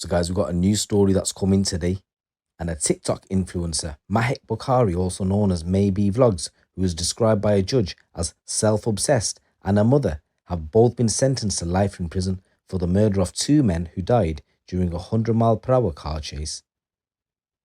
So guys, we've got a new story that's coming today. And a TikTok influencer, Mahek Bukhari, also known as Maybe Vlogs, who is described by a judge as self-obsessed, and her mother have both been sentenced to life in prison for the murder of two men who died during a 100-mile-per-hour car chase.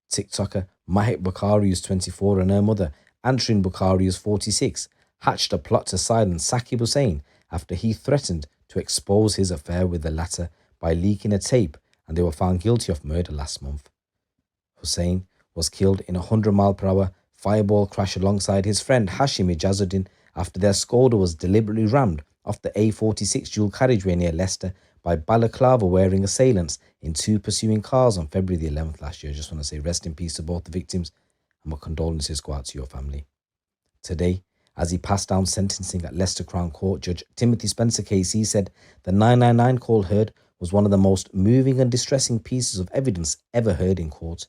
TikToker Mahek Bukhari is 24 and her mother, Ansreen Bukhari, is 46, hatched a plot to silence Mr Hussain after he threatened to expose his affair with the latter by leaking a tape, and they were found guilty of murder last month. Hussain was killed in a 100-mile-per-hour fireball crash alongside his friend Ameer Jamal after their Skoda was deliberately rammed off the A46 dual carriageway near Leicester by balaclava-wearing assailants in two pursuing cars on February the 11th last year. I just want to say rest in peace to both the victims, and my condolences go out to your family. Today, as he passed down sentencing at Leicester Crown Court, Judge Timothy Spencer KC said the 999 call heard was one of the most moving and distressing pieces of evidence ever heard in court.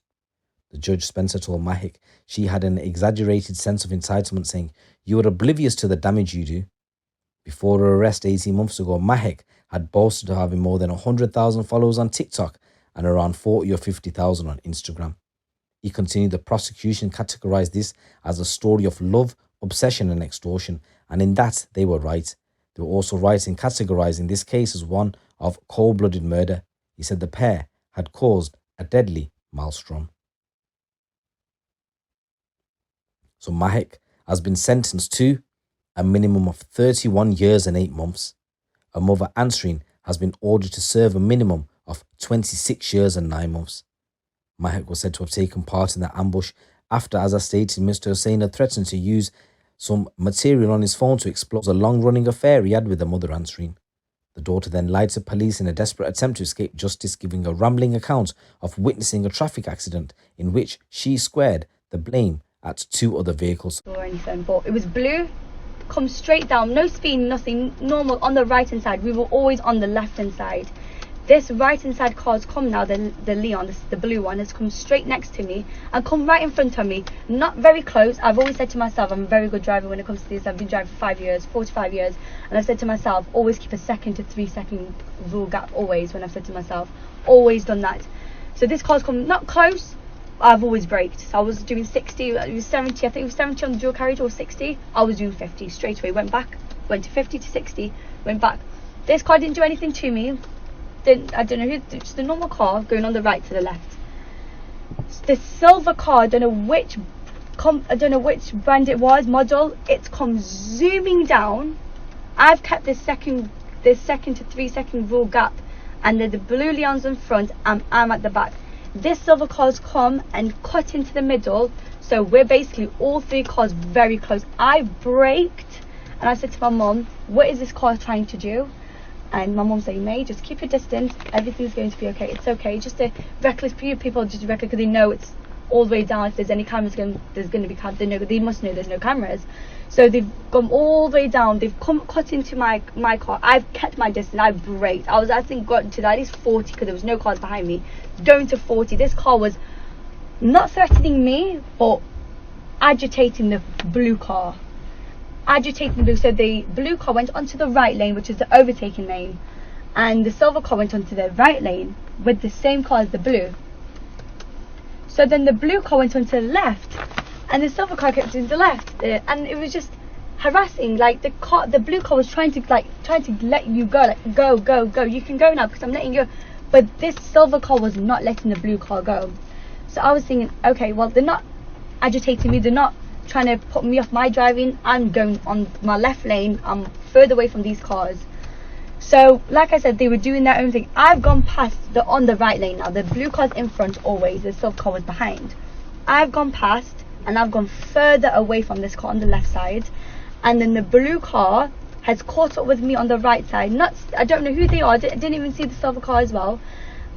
The judge Spencer told Mahek she had an exaggerated sense of entitlement, saying, "You are oblivious to the damage you do." Before her arrest 18 months ago, Mahek had boasted of having more than 100,000 followers on TikTok and around 40 or 50,000 on Instagram. He continued, the prosecution categorized this as a story of love, obsession and extortion, and in that they were right. They were also right in categorizing this case as one of cold-blooded murder. He said the pair had caused a deadly maelstrom. So Mahek has been sentenced to a minimum of 31 years and 8 months. Her mother Ansreen has been ordered to serve a minimum of 26 years and 9 months. Mahek was said to have taken part in the ambush after, as I stated, Mr Hussain had threatened to use some material on his phone to expose a long-running affair he had with her mother Ansreen. The daughter then lied to police in a desperate attempt to escape justice, giving a rambling account of witnessing a traffic accident in which she squared the blame at two other vehicles. Or anything, but it was blue, come straight down, no speed, nothing, normal on the right hand side. We were always on the left hand side. This right hand side car's come now, the Leon, this is the blue one, has come straight next to me and come right in front of me, not very close. I've always said to myself, I'm a very good driver when it comes to this. I've been driving for 5 years, 45 years, and I've said to myself, always keep a 2 to 3 second rule gap, always. When I've said to myself, always done that. So this car's come not close, I've always braked. So I was doing 60, it was 70, I think it was 70 on the dual carriage or 60. I was doing 50 straight away, went back, went to 50 to 60, went back. This car didn't do anything to me. I don't know who, just a normal car going on the right to the left. This silver car, I don't know which brand it was, model. It's come zooming down. I've kept this second to 3 second rule gap, and the blue Leon's in front, and I'm at the back. This silver car's come and cut into the middle, so we're basically all three cars very close. I braked and I said to my mum, what is this car trying to do? And my mum said, May, just keep your distance, everything's going to be okay. It's okay, just a reckless few people, just reckless because they know it's all the way down. If there's any cameras, there's going to be cameras. They must know there's no cameras. So they've gone all the way down. They've cut into my car. I've kept my distance. I braked. I think got to at least 40 because there was no cars behind me. Going to 40. This car was not threatening me, but agitating the blue car. So the blue car went onto the right lane, which is the overtaking lane, and the silver car went onto the right lane with the same car as the blue. So then the blue car went onto the left, and the silver car kept to the left, and it was just harassing. Like the blue car was trying to let you go, like go, you can go now because I'm letting you go. But this silver car was not letting the blue car go. So I was thinking, okay, well, they're not agitating me, they're not trying to put me off my driving. I'm going on my left lane, I'm further away from these cars. So like I said, they were doing their own thing. I've gone past on the right lane now. The blue car's in front always, the silver car was behind. I've gone past and I've gone further away from this car on the left side, and then the blue car has caught up with me on the right side. I don't know who they are, I didn't even see the silver car as well.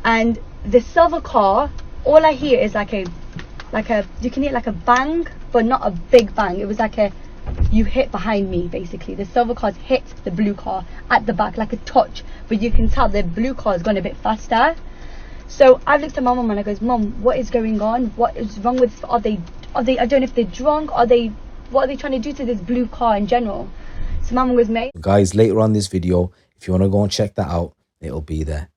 And the silver car, all I hear is like a you can hear like a bang, but not a big bang. It was like you hit behind me, basically. The silver car's hit the blue car at the back like a touch, but you can tell the blue car has gone a bit faster. So I looked at my mum and I goes, Mum, what is going on? What is wrong with, are they I don't know if they're drunk, what are they trying to do to this blue car in general? So my mum goes, mate. Guys, later on this video, if you want to go and check that out, it'll be there.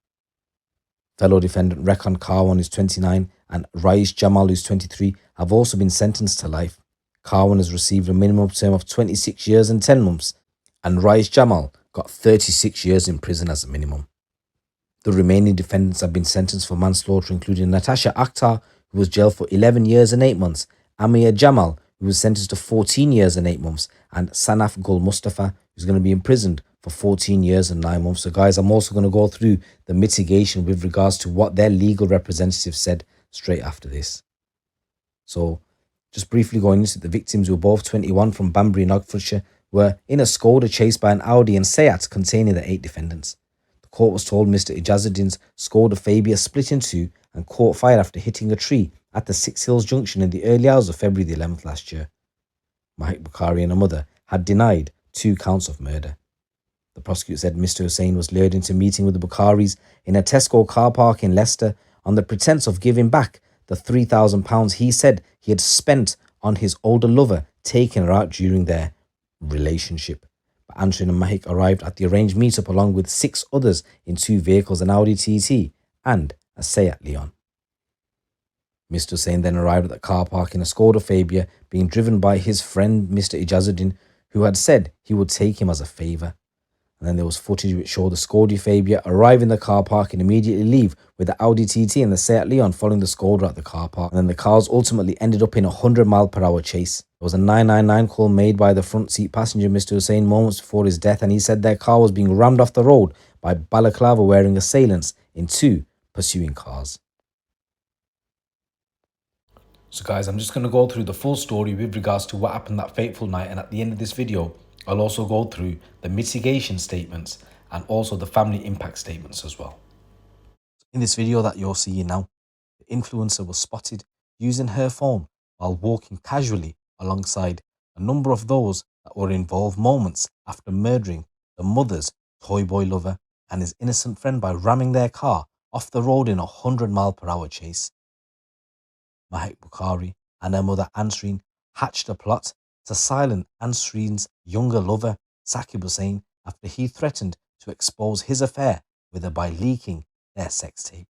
Fellow defendant Rekan Karwan, who's 29, and Raees Jamal, who's 23, have also been sentenced to life. Karwan has received a minimum term of 26 years and 10 months, and Raees Jamal got 36 years in prison as a minimum. The remaining defendants have been sentenced for manslaughter, including Natasha Akhtar, who was jailed for 11 years and 8 months, Ameer Jamal, who was sentenced to 14 years and 8 months, and Sanaf Gulamustafa, who's going to be imprisoned for 14 years and 9 months. So guys, I'm also going to go through the mitigation with regards to what their legal representative said straight after this. So just briefly going into the victims, who were both 21 from Banbury in Oxfordshire, were in a Skoda chased by an Audi and Seat containing the 8 defendants. The court was told Mr Ijazuddin's Skoda Fabia split in two and caught fire after hitting a tree at the Six Hills Junction in the early hours of February the 11th last year. Mahek Bukhari and her mother had denied 2 counts of murder. The prosecutor said Mr Hussain was lured into meeting with the Bukharis in a Tesco car park in Leicester on the pretense of giving back the £3,000 he said he had spent on his older lover taking her out during their relationship. But Ansreen and Mahek arrived at the arranged meetup along with 6 others in 2 vehicles, an Audi TT and a Seat Leon. Mr Hussain then arrived at the car park in a Skoda Fabia, being driven by his friend Mr Ijazuddin, who had said he would take him as a favour. And then there was footage which showed the Skoda Fabia arrive in the car park and immediately leave with the Audi TT and the Seat Leon following the Skoda at the car park. And then the cars ultimately ended up in a 100-mile-per-hour chase. There was a 999 call made by the front seat passenger Mr Hussain moments before his death, and he said their car was being rammed off the road by balaclava-wearing assailants in 2 pursuing cars. So guys, I'm just going to go through the full story with regards to what happened that fateful night, and at the end of this video I'll also go through the mitigation statements and also the family impact statements as well. In this video that you're seeing now, the influencer was spotted using her phone while walking casually alongside a number of those that were involved moments after murdering the mother's toy boy lover and his innocent friend by ramming their car off the road in a 100-mile-per-hour chase. Mahek Bukhari and her mother Ansreen hatched a plot to silence Ansreen's younger lover, Sakib Hussain, after he threatened to expose his affair with her by leaking their sex tape.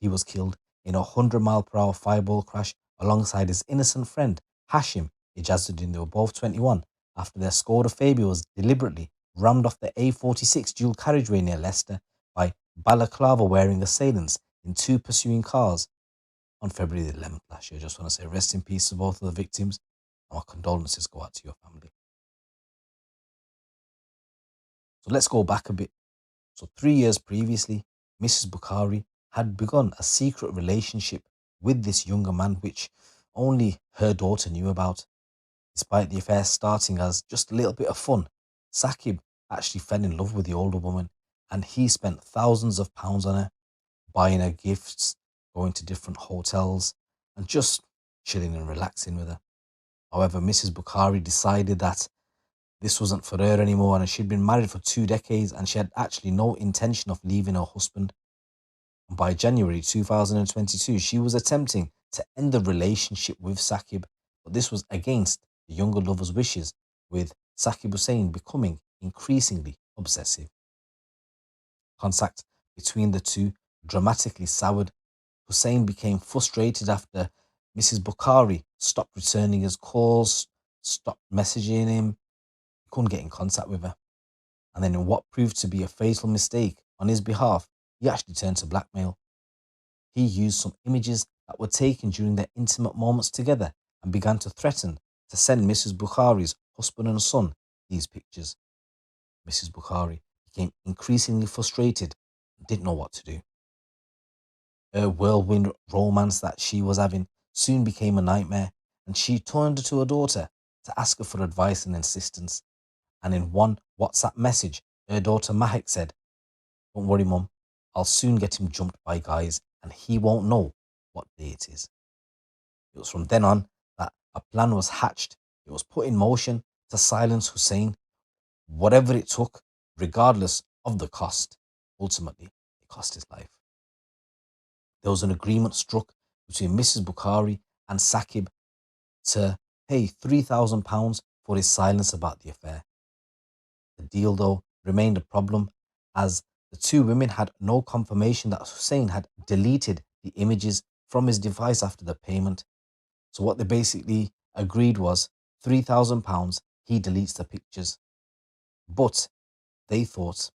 He was killed in a 100-mile-per-hour fireball crash alongside his innocent friend, Hashim Ijazuddin. They were both 21 after their Skoda Fabia was deliberately rammed off the A46 dual carriageway near Leicester by balaclava-wearing assailants in 2 pursuing cars on February the 11th last year. I just want to say rest in peace to both of the victims. Our condolences go out to your family. So let's go back a bit. So 3 years previously, Mrs Bukhari had begun a secret relationship with this younger man, which only her daughter knew about. Despite the affair starting as just a little bit of fun, Sakib actually fell in love with the older woman, and he spent thousands of pounds on her, buying her gifts, going to different hotels, and just chilling and relaxing with her. However, Mrs Bukhari decided that this wasn't for her anymore, and she'd been married for 2 decades and she had actually no intention of leaving her husband. And by January 2022, she was attempting to end the relationship with Sakib, but this was against the younger lover's wishes, with Sakib Hussain becoming increasingly obsessive. Contact between the two dramatically soured. Hussain became frustrated after Mrs Bukhari stopped returning his calls, stopped messaging him, he couldn't get in contact with her. And then in what proved to be a fatal mistake on his behalf, he actually turned to blackmail. He used some images that were taken during their intimate moments together and began to threaten to send Mrs Bukhari's husband and son these pictures. Mrs Bukhari became increasingly frustrated and didn't know what to do. Her whirlwind romance that she was having soon became a nightmare, and she turned to her daughter to ask her for advice and assistance. And in one WhatsApp message, her daughter Mahek said, "Don't worry, Mum, I'll soon get him jumped by guys and he won't know what day it is." It was from then on that a plan was hatched. It was put in motion to silence Hussain, whatever it took, regardless of the cost. Ultimately, it cost his life. There was an agreement struck between Mrs Bukhari and Sakib to pay £3,000 for his silence about the affair. The deal, though, remained a problem, as The two women had no confirmation that Hussain had deleted the images from his device after the payment. So what they basically agreed was £3,000, he deletes the pictures. But they thought,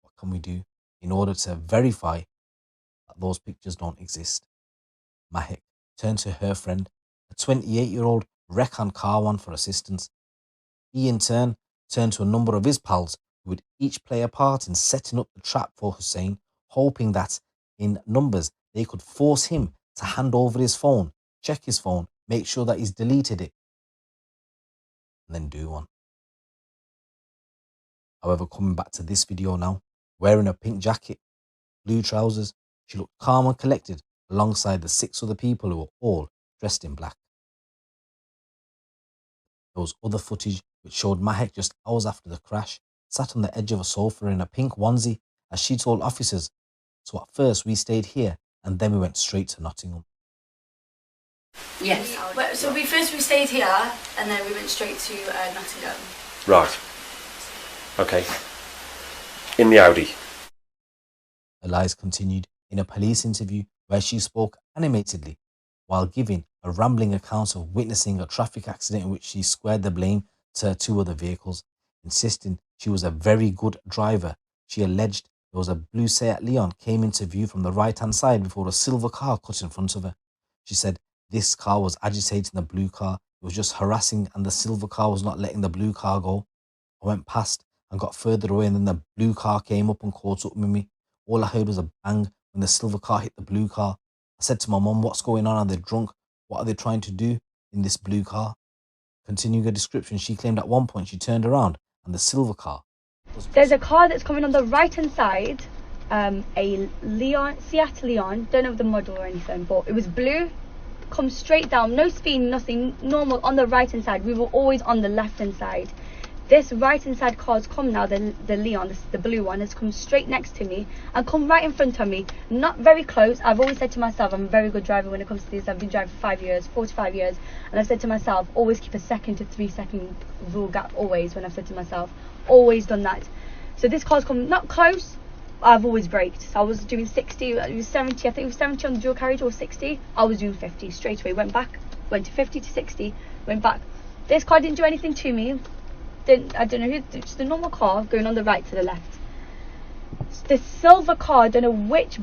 what can we do in order to verify that those pictures don't exist? Mahek turned to her friend, a 28-year-old Rekan Karwan, for assistance. He in turn turned to a number of his pals who would each play a part in setting up the trap for Hussain, hoping that in numbers they could force him to hand over his phone, check his phone, make sure that he's deleted it, and then do one. However, coming back to this video now, wearing a pink jacket, blue trousers, she looked calm and collected alongside the 6 other people who were all dressed in black. There was other footage which showed Mahek just hours after the crash, sat on the edge of a sofa in a pink onesie as she told officers, so at first we stayed here and then we went straight to Nottingham. Yes. So we stayed here and then we went straight to Nottingham. Right. Okay. In the Audi. Her lies continued in a police interview where she spoke animatedly while giving a rambling account of witnessing a traffic accident in which she squared the blame to her 2 other vehicles, insisting she was a very good driver. She alleged there was a blue Seat Leon came into view from the right-hand side before a silver car cut in front of her. She said this car was agitating the blue car, it was just harassing, and the silver car was not letting the blue car go. I went past and got further away, and then the blue car came up and caught up with me. All I heard was a bang when the silver car hit the blue car. I said to my mum, what's going on? Are they drunk? What are they trying to do in this blue car? Continuing her description, she claimed at one point she turned around and the silver car was... There's a car that's coming on the right hand side, a Seat Leon, don't know the model or anything, but it was blue, comes straight down, no speed, nothing, normal on the right hand side. We were always on the left hand side. This right hand side car's come now, the Leon, the blue one, has come straight next to me and come right in front of me, not very close. I've always said to myself, I'm a very good driver when it comes to this. I've been driving for 5 years, 45 years, and I've said to myself, always keep a 2 to 3 second rule gap, always. When I've said to myself, always done that. So this car's come not close, I've always braked. So I was doing 60, it was 70, I think it was 70 on the dual carriage or 60, I was doing 50 straight away, went back, went to 50 to 60, went back. This car didn't do anything to me. I don't know who, just a normal car going on the right to the left. The silver car, I don't know which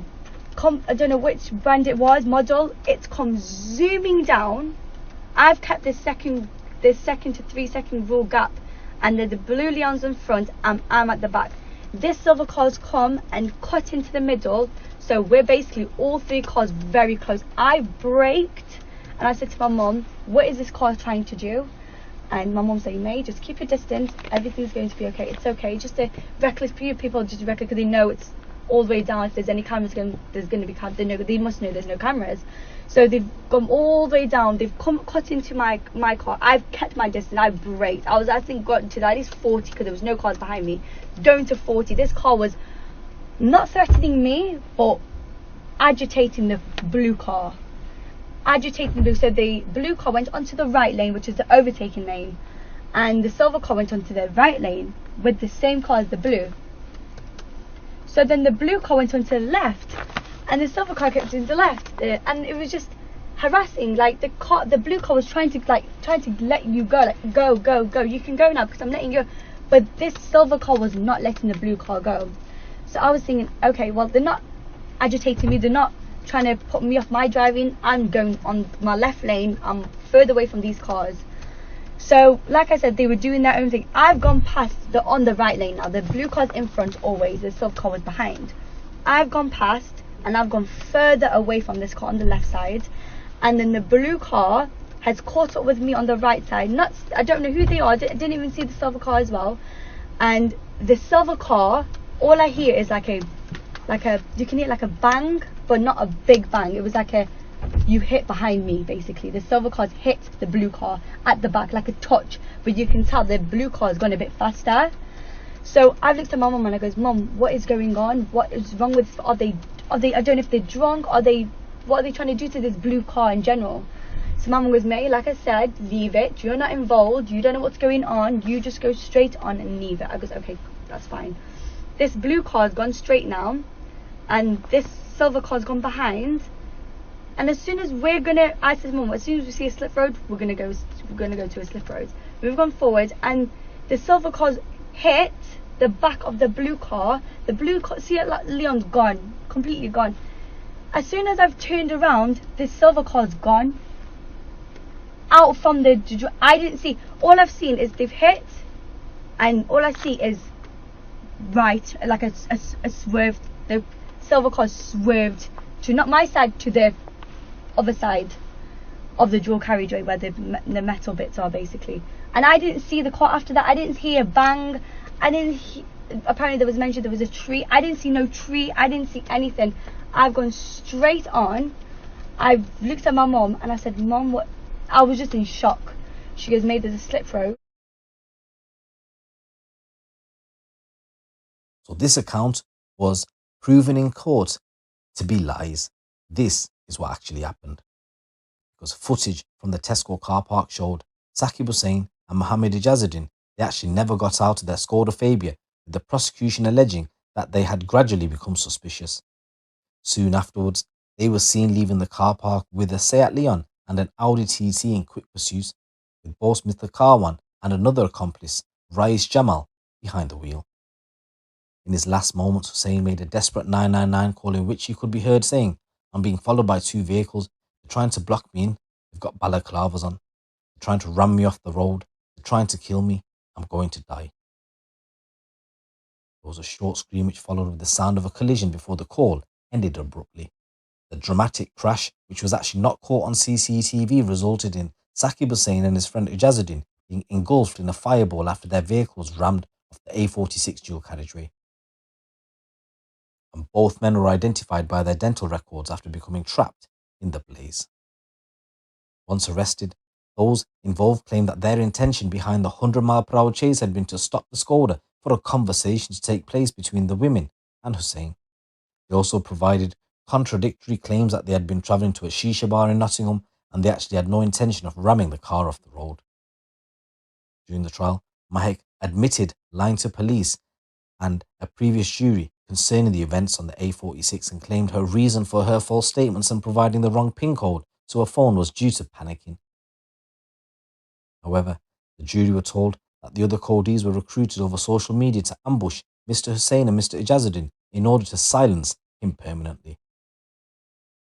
brand it was, model. It's come zooming down. I've kept this 2 to 3 second rule gap, and the blue Leon's in front. I'm at the back. This silver car's come and cut into the middle, so we're basically all 3 cars very close. I braked and I said to my mum, what is this car trying to do? And my mum said, May, just keep your distance, everything's going to be okay. It's okay. Just a reckless few people, just reckless because they know it's all the way down. If there's any cameras, there's going to be cameras. They must know there's no cameras. So they've gone all the way down. They've cut into my car. I've kept my distance. I braked. I think got to at least 40 because there was no cars behind me. Going to 40. This car was not threatening me, but agitating the blue car. Agitating blue. So the blue car went onto the right lane, which is the overtaking lane, and the silver car went onto the right lane with the same car as the blue. So then the blue car went onto the left and the silver car kept into the left, and it was just harassing. Like the blue car was trying to let you go, like go, you can go now because I'm letting you go. But this silver car was not letting the blue car go. So I was thinking, okay, well, they're not agitating me, they're not trying to put me off my driving. I'm going on my left lane, I'm further away from these cars. So like I said, they were doing their own thing. I've gone past on the right lane now. The blue car's in front always, the silver car was behind. I've gone past and I've gone further away from this car on the left side, and then the blue car has caught up with me on the right side. I don't know who they are, I didn't even see the silver car as well. And the silver car, all I hear is like a you can hear like a bang, but not a big bang. It was like you hit behind me, basically. The silver car's hit the blue car at the back like a touch, but you can tell the blue car has gone a bit faster. So I've looked at my mum and I goes, Mum, what is going on? What is wrong with, are they, I don't know if they're drunk, what are they trying to do to this blue car in general? So my mum goes, May, like I said, leave it, you're not involved, you don't know what's going on, you just go straight on and leave it. I goes, okay, that's fine. this blue car's gone straight now, and this silver car's gone behind. And as soon as I said, Mum, as soon as we see a slip road, we're gonna go to a slip road. We've gone forward, and the silver car's hit the back of the blue car. The blue car, see it, like Leon's gone, completely gone. As soon as I've turned around, this silver car's gone. Out from the, I didn't see, all I've seen is they've hit, and all I see is right, like a swerved, the silver car swerved to not my side, to the other side of the dual carriageway where the metal bits are basically. And I didn't see the car after that. I didn't hear a bang. Apparently there was mentioned there was a tree. I didn't see no tree. I didn't see anything. I've gone straight on. I looked at my mom and I said, Mom, what? I was just in shock. She goes, maybe there's a slip road. So this account was proven in court to be lies. This is what actually happened. Because footage from the Tesco car park showed Sakib Hussain and Ameer Jamal, they actually never got out of their Skoda Fabia, with the prosecution alleging that they had gradually become suspicious. Soon afterwards, they were seen leaving the car park with a Seat Leon and an Audi TT in quick pursuit, with both Mr Karwan and another accomplice, Raees Jamal, behind the wheel. In his last moments, Hussain made a desperate 999 call in which he could be heard saying, "I'm being followed by 2 vehicles. They're trying to block me in. They've got balaclavas on. They're trying to ram me off the road. They're trying to kill me. I'm going to die." There was a short scream which followed with the sound of a collision before the call ended abruptly. The dramatic crash, which was actually not caught on CCTV, resulted in Sakib Hussain and his friend Ijazuddin being engulfed in a fireball after their vehicles rammed off the A46 dual carriageway. And both men were identified by their dental records after becoming trapped in the blaze. Once arrested, those involved claimed that their intention behind the 100-mile-per-hour chase had been to stop the Skoda for a conversation to take place between the women and Hussain. They also provided contradictory claims that they had been travelling to a shisha bar in Nottingham and they actually had no intention of ramming the car off the road. During the trial, Mahek admitted lying to police and a previous jury concerning the events on the A46 and claimed her reason for her false statements and providing the wrong PIN code to her phone was due to panicking. However, the jury were told that the other codees were recruited over social media to ambush Mr Hussain and Mr Ijazuddin in order to silence him permanently.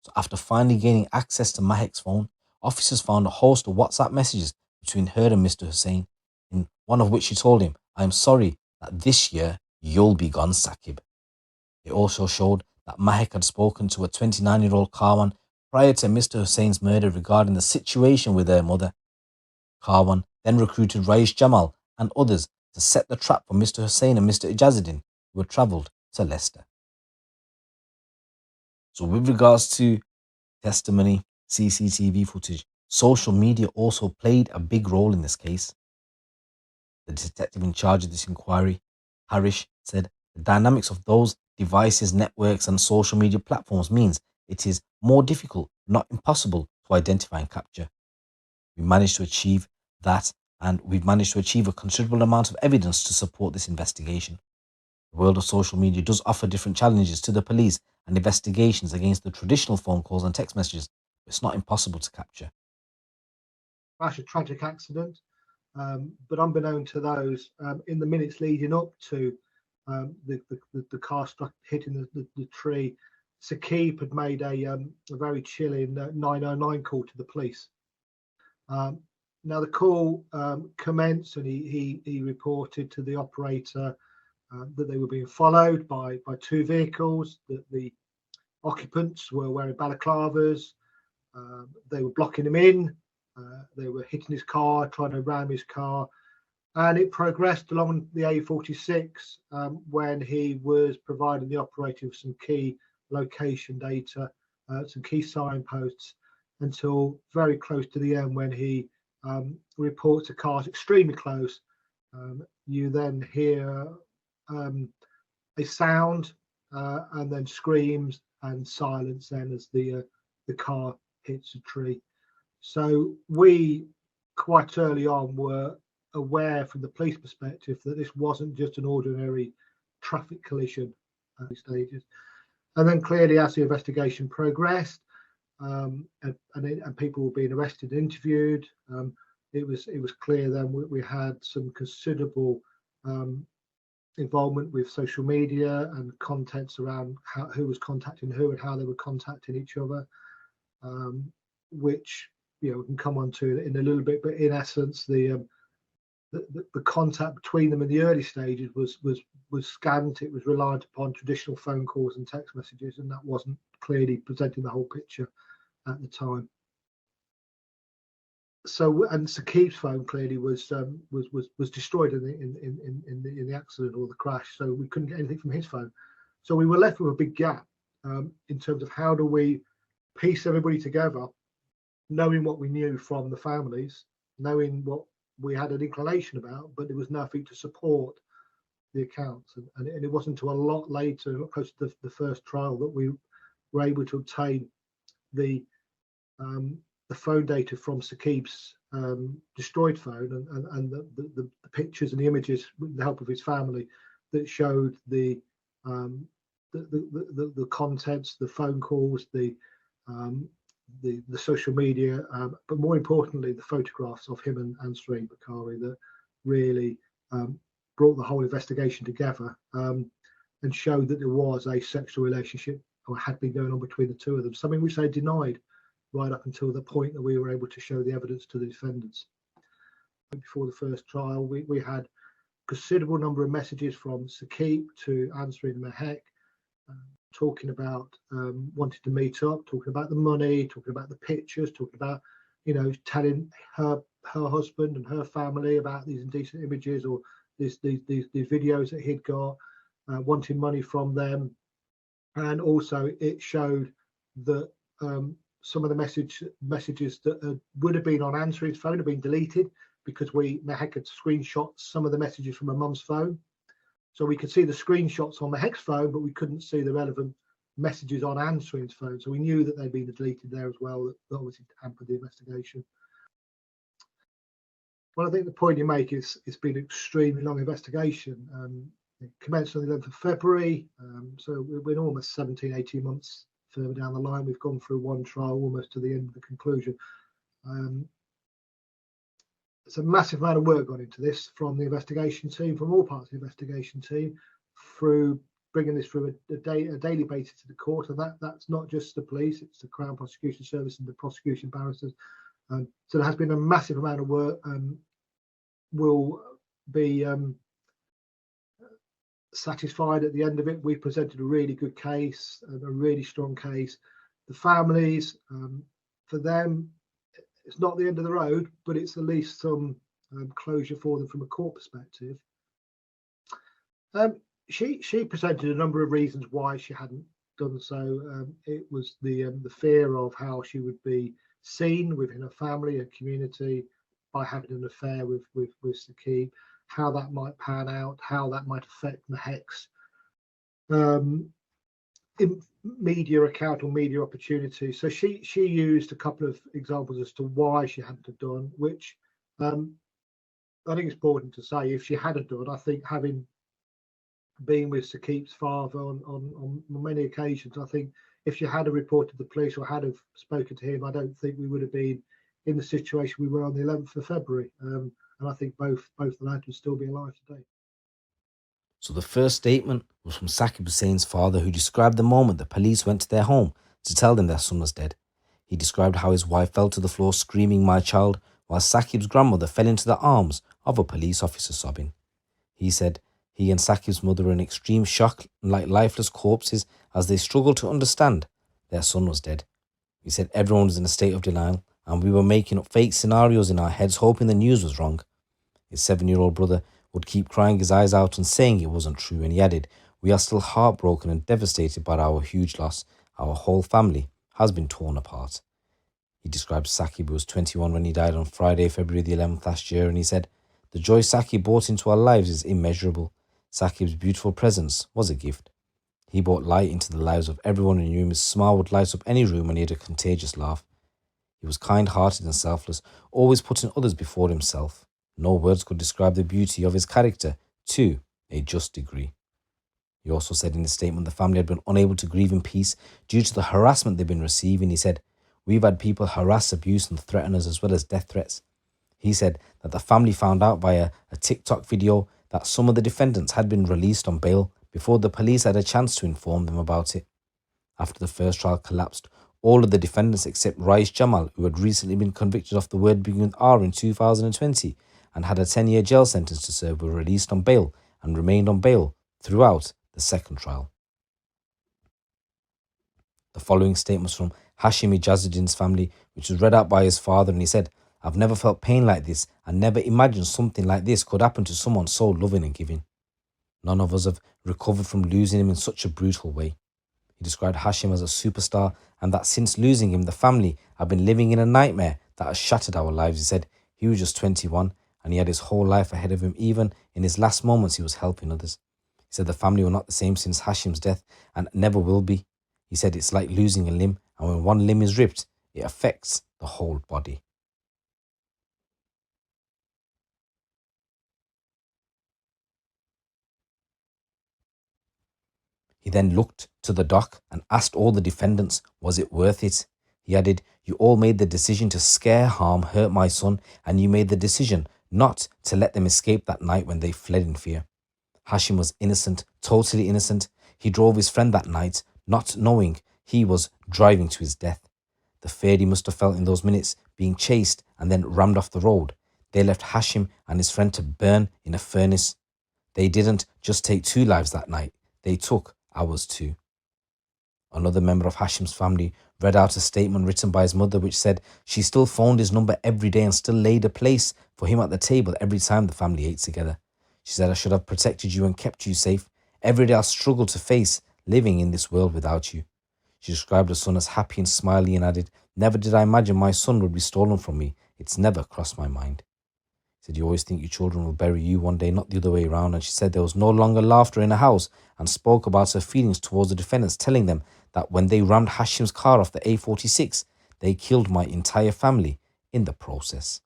So after finally gaining access to Mahek's phone, officers found a host of WhatsApp messages between her and Mr Hussain, in one of which she told him, "I am sorry that this year you'll be gone, Sakib." It also showed that Mahek had spoken to a 29-year-old Karwan prior to Mr Hussain's murder regarding the situation with her mother. Karwan then recruited Raees Jamal and others to set the trap for Mr Hussain and Mr Ijazuddin, who had travelled to Leicester. So with regards to testimony, CCTV footage, social media also played a big role in this case. The detective in charge of this inquiry, Harish, said the dynamics of those devices, networks and social media platforms means it is more difficult, not impossible, to identify and capture. We managed to achieve that, and we've managed to achieve a considerable amount of evidence to support this investigation. The world of social media does offer different challenges to the police and investigations against the traditional phone calls and text messages, but it's not impossible to capture. Crash, a tragic accident, but unbeknown to those, in the minutes leading up to the car hitting the tree, Sakib had made a very chilling 909 call to the police. Now the call commenced, and he reported to the operator that they were being followed by 2 vehicles, that the occupants were wearing balaclavas, they were blocking him in, they were hitting his car, trying to ram his car, and it progressed along the A46 when he was providing the operator with some key location data, some key signposts, until very close to the end when he reports a car extremely close. You then hear a sound and then screams and silence then as the car hits a tree. So we quite early on were aware from the police perspective that this wasn't just an ordinary traffic collision stages. And then clearly, as the investigation progressed, and people were being arrested and interviewed, it was clear then we had some considerable involvement with social media and contents around who was contacting who and how they were contacting each other, which we can come on to in a little bit. But in essence, the contact between them in the early stages was scant. It was reliant upon traditional phone calls and text messages, and that wasn't clearly presenting the whole picture at the time. So, and Saqib's phone clearly was destroyed in the accident or the crash, so we couldn't get anything from his phone. So we were left with a big gap in terms of how do we piece everybody together, knowing what we knew from the families, knowing what we had an inclination about, but there was nothing to support the accounts. And it wasn't until a lot later, close to the first trial, that we were able to obtain the phone data from Saqib's destroyed phone and the pictures and the images with the help of his family that showed the contents, the phone calls, the social media, but more importantly, the photographs of him and Ansreen Bukhari that really brought the whole investigation together and showed that there was a sexual relationship or had been going on between the two of them, something which they denied right up until the point that we were able to show the evidence to the defendants. Before the first trial, we had a considerable number of messages from Saqib to Ansreen and Mahek, talking about wanting to meet up, talking about the money, talking about the pictures, talking about, telling her husband and her family about these indecent images or these videos that he'd got, wanting money from them. And also it showed that some of the messages that would have been on Ansreen's phone have been deleted because Mahek had screenshot some of the messages from her mum's phone. So we could see the screenshots on Mahek's phone, but we couldn't see the relevant messages on Ansreen's phone. So we knew that they'd been deleted there as well. That obviously hampered the investigation. Well, I think the point you make is it's been an extremely long investigation. It commenced on the 11th of February. So we're almost 17, 18 months further down the line. We've gone through one trial almost to the end of the conclusion. It's a massive amount of work gone into this from the investigation team, from all parts of the investigation team, through bringing this through a daily basis to the court. And that's not just the police, it's the Crown Prosecution Service and the prosecution barristers. So there has been a massive amount of work, and will be satisfied at the end of it. We presented a really good case, a really strong case. The families, for them, it's not the end of the road, but it's at least some closure for them from a court perspective. She presented a number of reasons why she hadn't done so. It was the fear of how she would be seen within her family, her community, by having an affair with Saqib, how that might pan out, how that might affect Mahek's media account or media opportunity. So she used a couple of examples as to why she hadn't have done, which I think it's important to say, if she had have done, I think having been with Saqib's father on many occasions, I think if she had have reported the police or had have spoken to him, I don't think we would have been in the situation we were on the 11th of February. And I think both the lads would still be alive today. So the first statement was from Saqib Hussain's father, who described the moment the police went to their home to tell them their son was dead. He described how his wife fell to the floor screaming, "My child," while Saqib's grandmother fell into the arms of a police officer sobbing. He said he and Saqib's mother were in extreme shock, like lifeless corpses, as they struggled to understand their son was dead. He said everyone was in a state of denial, and we were making up fake scenarios in our heads, hoping the news was wrong. His 7-year-old brother would keep crying his eyes out and saying it wasn't true, and he added, "We are still heartbroken and devastated by our huge loss. Our whole family has been torn apart." He described Saqib, who was 21 when he died on Friday, February the 11th last year, and he said, "The joy Saqib brought into our lives is immeasurable. Saqib's beautiful presence was a gift. He brought light into the lives of everyone who knew him. His smile would light up any room, and he had a contagious laugh. He was kind-hearted and selfless, always putting others before himself. No words could describe the beauty of his character to a just degree." He also said in his statement the family had been unable to grieve in peace due to the harassment they've been receiving. He said, "We've had people harass, abuse and threaten us as well as death threats." He said that the family found out via a TikTok video that some of the defendants had been released on bail before the police had a chance to inform them about it. After the first trial collapsed, all of the defendants except Raees Jamal, who had recently been convicted of the word beginning with R in 2020 and had a 10-year jail sentence to serve, were released on bail and remained on bail throughout the second trial. The following statement was from Mr Ijazuddin's family, which was read out by his father, and he said, "I've never felt pain like this and never imagined something like this could happen to someone so loving and giving. None of us have recovered from losing him in such a brutal way." He described Hashim as a superstar and that since losing him, the family have been living in a nightmare that has shattered our lives. He said he was just 21 and he had his whole life ahead of him. Even in his last moments, he was helping others. He said the family were not the same since Hashim's death and never will be. He said it's like losing a limb, and when one limb is ripped, it affects the whole body. He then looked to the dock and asked all the defendants, was it worth it? He added, "You all made the decision to scare, harm, hurt my son, and you made the decision not to let them escape that night when they fled in fear." Hashim was innocent, totally innocent. He drove his friend that night, not knowing he was driving to his death. The fear he must have felt in those minutes, being chased and then rammed off the road. They left Hashim and his friend to burn in a furnace. They didn't just take 2 lives that night, they took ours too. Another member of Hashim's family read out a statement written by his mother which said she still phoned his number every day and still laid a place for him at the table every time the family ate together. She said, "I should have protected you and kept you safe. Every day I struggled to face living in this world without you." She described her son as happy and smiley and added, "Never did I imagine my son would be stolen from me. It's never crossed my mind." She said, "You always think your children will bury you one day, not the other way around." And she said there was no longer laughter in the house and spoke about her feelings towards the defendants, telling them that when they rammed Hashim's car off the A46, they killed my entire family in the process.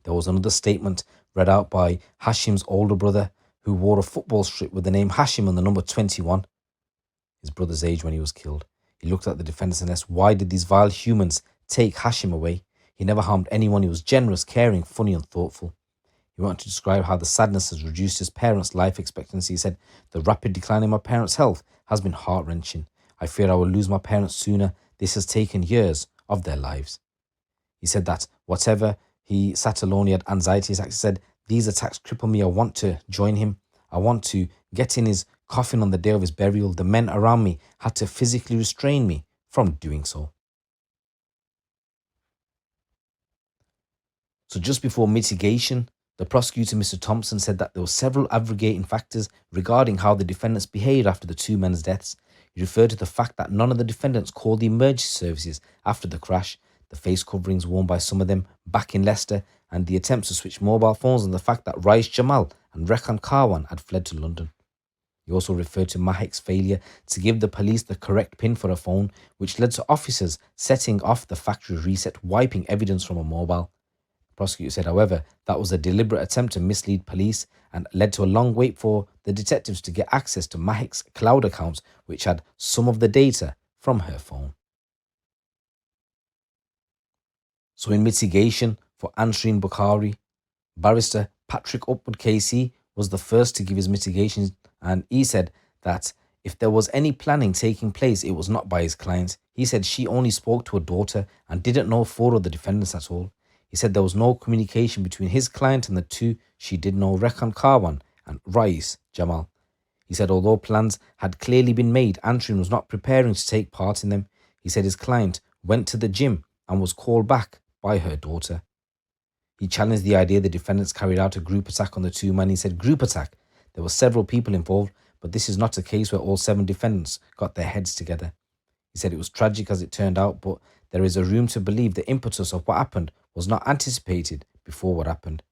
There was another statement read out by Hashim's older brother, who wore a football strip with the name Hashim and the number 21, his brother's age when he was killed. He looked at the defendants and asked, why did these vile humans take Hashim away? He never harmed anyone. He was generous, caring, funny and thoughtful. He went on to describe how the sadness has reduced his parents' life expectancy. He said, "The rapid decline in my parents' health has been heart-wrenching. I fear I will lose my parents sooner. This has taken years of their lives." He said that whatever he sat alone, he had anxiety attacks. He said, "These attacks cripple me. I want to join him. I want to get in his coffin on the day of his burial. The men around me had to physically restrain me from doing so." So just before mitigation, the prosecutor, Mr Thompson, said that there were several abrogating factors regarding how the defendants behaved after the 2 men's deaths. He referred to the fact that none of the defendants called the emergency services after the crash, the face coverings worn by some of them back in Leicester, and the attempts to switch mobile phones, and the fact that Raees Jamal and Rekan Karwan had fled to London. He also referred to Mahek's failure to give the police the correct pin for a phone, which led to officers setting off the factory reset, wiping evidence from a mobile. The prosecutor said, however, that was a deliberate attempt to mislead police and led to a long wait for the detectives to get access to Mahek's cloud accounts, which had some of the data from her phone. So in mitigation for Ansreen Bukhari, barrister Patrick Upwood KC was the first to give his mitigation, and he said that if there was any planning taking place, it was not by his client. He said she only spoke to her daughter and didn't know 4 of the defendants at all. He said there was no communication between his client and the 2 she did know, Rekan Karwan and Raees Jamal. He said although plans had clearly been made, Ansreen was not preparing to take part in them. He said his client went to the gym and was called back by her daughter. He challenged the idea the defendants carried out a group attack on the 2 men. He said, group attack? There were several people involved, but this is not a case where all 7 defendants got their heads together. He said it was tragic as it turned out, but there is a room to believe the impetus of what happened was not anticipated before what happened.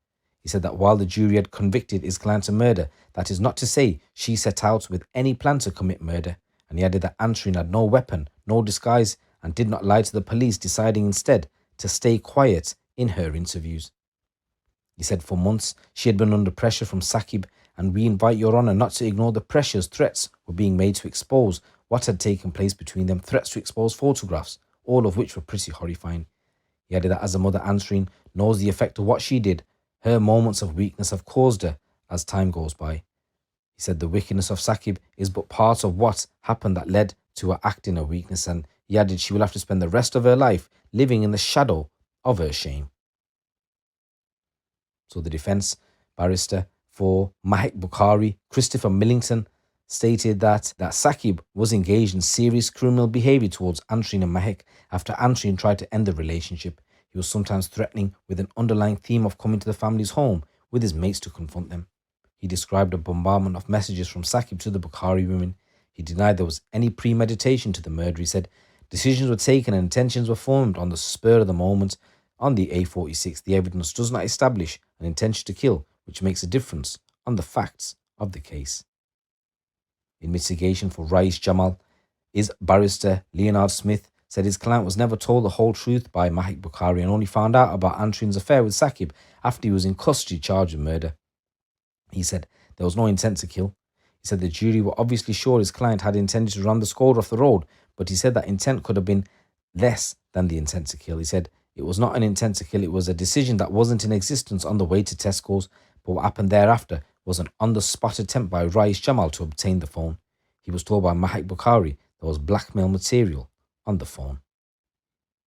He said that while the jury had convicted his client of murder, that is not to say she set out with any plan to commit murder. And he added that Ansreen had no weapon, no disguise, and did not lie to the police, deciding instead to stay quiet in her interviews. He said for months she had been under pressure from Saqib and we invite your honour not to ignore the pressures threats were being made to expose what had taken place between them, threats to expose photographs, all of which were pretty horrifying. He added that as a mother, Ansreen knows the effect of what she did. Her moments of weakness have caused her as time goes by. He said the wickedness of Saqib is but part of what happened that led to her acting her weakness, and he added she will have to spend the rest of her life living in the shadow of her shame. So the defence barrister for Mahek Bukhari, Christopher Millington, stated that Saqib was engaged in serious criminal behaviour towards Ansreen and Mahek after Ansreen tried to end the relationship. He was sometimes threatening with an underlying theme of coming to the family's home with his mates to confront them. He described a bombardment of messages from Saqib to the Bukhari women. He denied there was any premeditation to the murder. He said decisions were taken and intentions were formed on the spur of the moment. On the A46, the evidence does not establish an intention to kill, which makes a difference on the facts of the case. In mitigation for Raees Jamal, his barrister Leonard Smith said his client was never told the whole truth by Mahek Bukhari and only found out about Ansreen's affair with Saqib after he was in custody charged with murder. He said there was no intent to kill. He said the jury were obviously sure his client had intended to run the Skoda off the road, but he said that intent could have been less than the intent to kill. He said it was not an intent to kill, it was a decision that wasn't in existence on the way to Tesco's, but what happened thereafter was an on-the-spot attempt by Raees Jamal to obtain the phone. He was told by Mahek Bukhari there was blackmail material on the phone.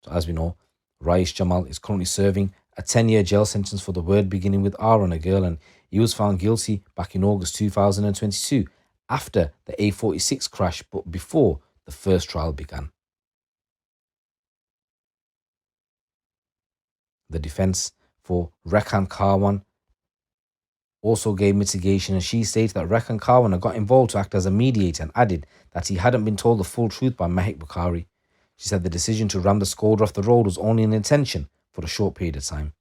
So as we know, Raees Jamal is currently serving a 10-year jail sentence for the word beginning with R on a girl, and he was found guilty back in August 2022 after the A46 crash, but before the first trial began. The defence for Rekan Karwan also gave mitigation, and she stated that Rekan Karwan had got involved to act as a mediator and added that he hadn't been told the full truth by Mahek Bukhari. She said the decision to ram the Skoda off the road was only an intention for a short period of time.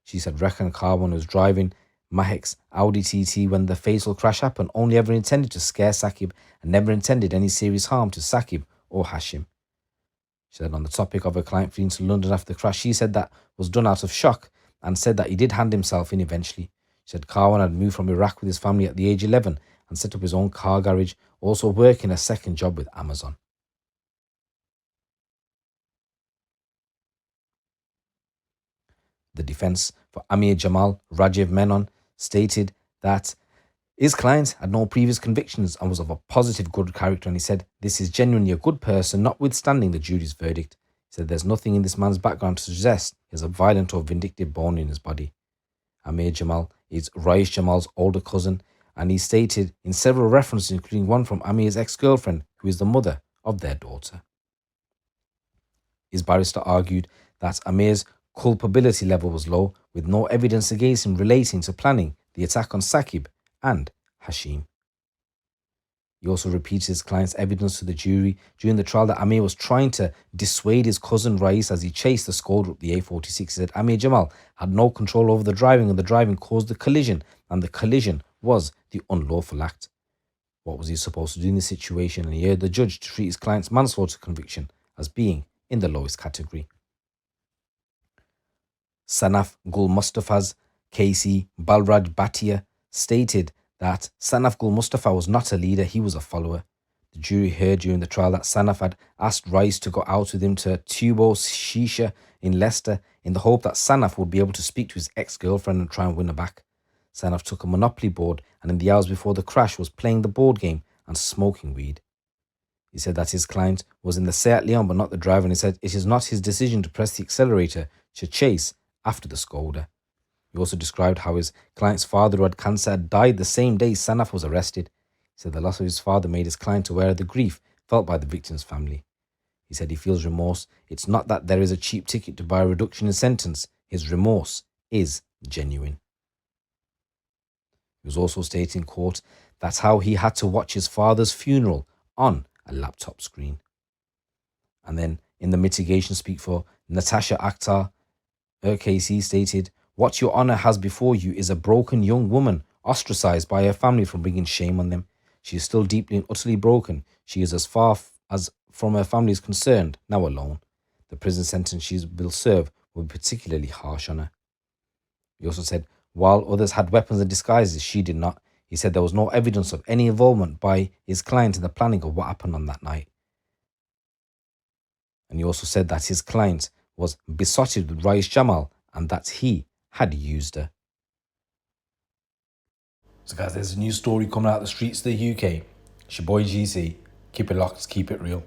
She said Rekan Karwan was driving Mahek's Audi TT when the fatal crash happened, only ever intended to scare Saqib and never intended any serious harm to Saqib or Hashim. She said on the topic of her client fleeing to London after the crash, she said that was done out of shock and said that he did hand himself in eventually. She said Karwan had moved from Iraq with his family at the age of 11 and set up his own car garage, also working a second job with Amazon. The defence for Ameer Jamal, Rajiv Menon, stated that his client had no previous convictions and was of a positive good character, and he said this is genuinely a good person notwithstanding the jury's verdict. He said there's nothing in this man's background to suggest he has a violent or vindictive bone in his body. Ameer Jamal is Raees Jamal's older cousin, and he stated in several references, including one from Ameer's ex-girlfriend, who is the mother of their daughter. His barrister argued that Ameer's culpability level was low, with no evidence against him relating to planning the attack on Saqib and Hashim. He also repeated his client's evidence to the jury during the trial that Ameer was trying to dissuade his cousin Raees as he chased the Skoda up the A46. He said Ameer Jamal had no control over the driving, and the driving caused the collision, and the collision was the unlawful act. What was he supposed to do in this situation? And he urged the judge to treat his client's manslaughter conviction as being in the lowest category. Sanaf Gulamustafa's Casey Balraj Bhatia stated that Sanaf Gulamustafa was not a leader, he was a follower. The jury heard during the trial that Sanaf had asked Raees to go out with him to Tubo Shisha in Leicester in the hope that Sanaf would be able to speak to his ex-girlfriend and try and win her back. Sanaf took a Monopoly board and in the hours before the crash was playing the board game and smoking weed. He said that his client was in the Seat Leon but not the driver, and he said it is not his decision to press the accelerator to chase after the Skoda. He also described how his client's father, who had cancer, had died the same day Sanaf was arrested. He said the loss of his father made his client aware of the grief felt by the victim's family. He said he feels remorse. It's not that there is a cheap ticket to buy a reduction in sentence. His remorse is genuine. He was also stating in court that's how he had to watch his father's funeral on a laptop screen. And then in the mitigation speak for Natasha Akhtar, her case, he stated, "What your honour has before you is a broken young woman, ostracised by her family from bringing shame on them. She is still deeply and utterly broken. She is as far as from her family is concerned, now alone. The prison sentence she will serve will be particularly harsh on her." He also said, while others had weapons and disguises, she did not. He said there was no evidence of any involvement by his client in the planning of what happened on that night. And he also said that his client was besotted with Raees Jamal and that he had used her. So guys, there's a new story coming out the streets of the UK. It's your boy GC. Keep it locked, keep it real.